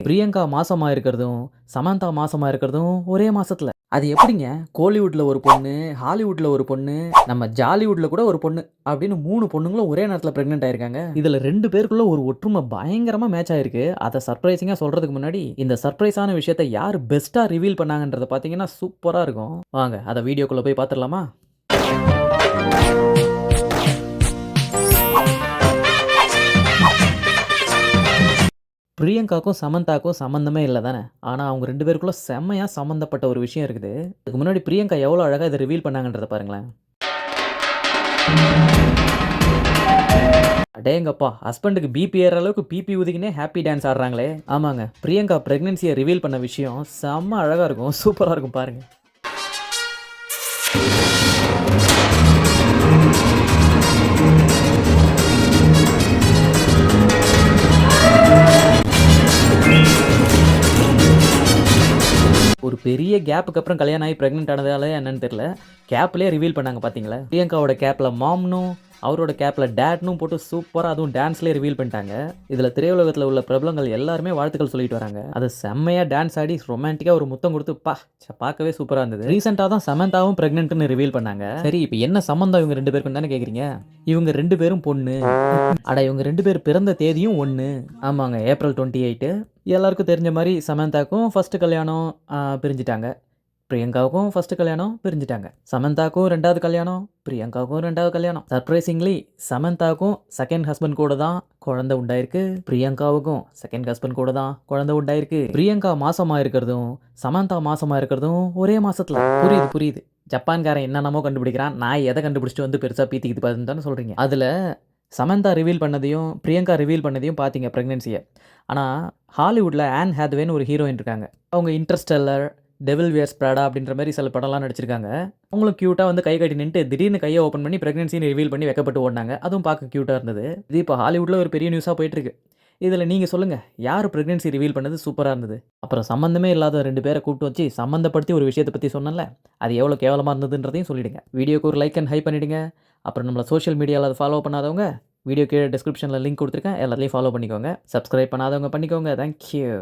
பிரியங்கா மாசமா இருக்கிறதும், சமந்தா மாசமா இருக்கிறதும் ஒரே மாசத்துல. அது எப்படிங்க? கோலிவுட்ல ஒரு பொண்ணு, ஹாலிவுட்ல ஒரு பொண்ணு, நம்ம ஜாலிவுட்ல கூட ஒரு பொண்ணு அப்படின்னு 3 பொண்ணுங்களும் ஒரே நேரத்துல பிரெக்னன்ட் ஆயிருக்காங்க. இதுல 2 பேருக்குள்ள ஒரு ஒற்றுமை பயங்கரமா மேட்ச் ஆயிருக்கு. அத சர்ப்ரைசிங்கா சொல்றதுக்கு முன்னாடி, இந்த சர்ப்ரைஸான விஷயத்த யாரு பெஸ்ட்டா ரிவீல் பண்ணாங்கன்றத பார்த்தீங்கன்னா சூப்பரா இருக்கும். வாங்க அத வீடியோக்குள்ள போய் பார்த்துடலாமா? பிரியங்காக்கும், சமந்தாக்கும் சம்மந்தமே இல்ல தானே! ஆனா, அவங்க 2 பேருக்குள்ள செம்மையா சம்மந்தப்பட்ட ஒரு விஷயம் இருக்குது. அதுக்கு முன்னாடி பிரியங்கா எவ்வளோ அழகா இத ரிவீல் பண்ணாங்கன்றத பாருங்களேன். அடேங்கப்பா! ஹஸ்பண்டுக்கு பிபி ஏறுற அளவுக்கு பிபி ஊதிக்கினே ஹேப்பி டான்ஸ் ஆடுறாங்களே! ஆமாங்க. பிரியங்கா பிரெக்னன்சிய ரிவீல் பண்ண விஷயம் செம்ம அழகா இருக்கும். சூப்பரா இருக்கும் பாருங்க. ஒரு பெரிய கேப்புக்கு அப்புறம் கல்யாணம் ஆகி பிரெக்னன்ட் ஆனதால என்னன்னு தெரியல. கேப்லயே ரிவீல் பண்ணாங்க பார்த்தீங்களா? பிரியங்காவோட கேப்ல மாம்னும், அவரோட கேப்ல டாட்னும் போட்டு சூப்பரா அதுவும் டான்ஸ்லயே ரிவீல் பண்ணிட்டாங்க. இதுல திரையுலகத்துல உள்ள பிரபலங்கள் எல்லாருமே வாழ்த்துக்கள் சொல்லிட்டு வராங்க. அது செம்மையா டான்ஸ் ஆடி ரொமான்டிக்கா ஒரு முத்தம் கொடுத்து பார்க்கவே சூப்பரா இருந்தது. ரீசெண்டா தான் சமந்தாவும் பிரெக்னன்ட்னு ரிவீல் பண்ணாங்க. சரி இப்போ என்ன சம்பந்தம் இவங்க 2 பேருக்கும் தானே கேக்குறீங்க? இவங்க 2 பேரும் பொண்ணு. அட இவங்க 2 பேர் பிறந்த தேதியும் ஒண்ணு. ஆமாங்க ஏப்ரல் 28. எல்லாருக்கும் தெரிஞ்ச மாரி சமந்தாக்கும் ஃபர்ஸ்ட் கல்யாணம் பிரிஞ்சுட்டாங்க. பிரியங்காவுக்கும் ஃபர்ஸ்ட் கல்யாணம் பிரிஞ்சுட்டாங்க. சமந்தாவுக்கும் 2வது கல்யாணம், பிரியங்காவுக்கும் 2வது கல்யாணம். சர்ப்ரைசிங்லி சமந்தாவுக்கும் செகண்ட் ஹஸ்பண்ட் கூட தான் குழந்தை உண்டாயிருக்கு. பிரியங்காவுக்கும் செகண்ட் ஹஸ்பண்ட் கூட தான் குழந்தை உண்டாயிருக்கு. பிரியங்கா மாசமா இருக்கிறதும், சமந்தா மாசமா இருக்கிறதும் ஒரே மாசத்துல. புரியுது. ஜப்பான்காரன் என்னென்னமோ கண்டுபிடிக்கிறான். நான் எதை கண்டுபிடிச்சிட்டு வந்து பெருசா பீத்திக்கிட்டு பாருன்னு தானே சொல்றீங்க. அதுல சமந்தா ரிவீல் பண்ணதையும், பிரியங்கா ரிவீல் பண்ணதையும் பார்த்தீங்க பிரெக்னன்சிய. ஆனா ஹாலிவுட்ல ஆன் ஹாத்வேன்னு ஒரு ஹீரோயின் இருக்காங்க. அவங்க இன்டர்ஸ்டெல்லர், டெவில் வியர்ஸ் பிராடா அப்படின்ற மாரி சில படம்லாம் நடிச்சிருக்காங்க. அவங்களும் கியூட்டா வந்து கை கட்டி நின்னுட்டு திடீர்னு கைய ஓப்பன் பண்ணி பிரெக்னன்சின்னு ரிவீல் பண்ணி வெட்கப்பட்டு ஓடுனாங்க. அதுவும் பார்க்க கியூட்டா இருந்தது. இது இப்போ ஹாலிவுட்ல ஒரு பெரிய நியூஸா போயிட்டு இருக்கு. இதுல நீங்க சொல்லுங்க, யார் பிரெக்னன்சி ரிவீல் பண்ணது சூப்பரா இருந்தது? அப்புறம் சம்மந்தமே இல்லாத 2 பேர கூப்பிட்டு வச்சு சம்மந்தப்படுத்தி ஒரு விஷயத்த பத்தி சொன்னேன்ல, அது எவ்வளோ கேவலமா இருந்ததுன்றதையும் சொல்லிடுங்க. வீடியோக்கு ஒரு லைக் அண்ட் ஹைப் பண்ணிடுங்க. அப்புறம் நம்மள சோஷியல் மீடியால அத ஃபாலோ பண்ணாதவங்க, வீடியோ கீழ டிஸ்கிரிப்ஷன்ல லிங்க் குடுத்துருக்கேன். எல்லாத்தையும் ஃபாலோ பண்ணிக்கோங்க. சப்ஸ்கிரைப் பண்ணாதவங்க பண்ணிக்கோங்க. Thank you.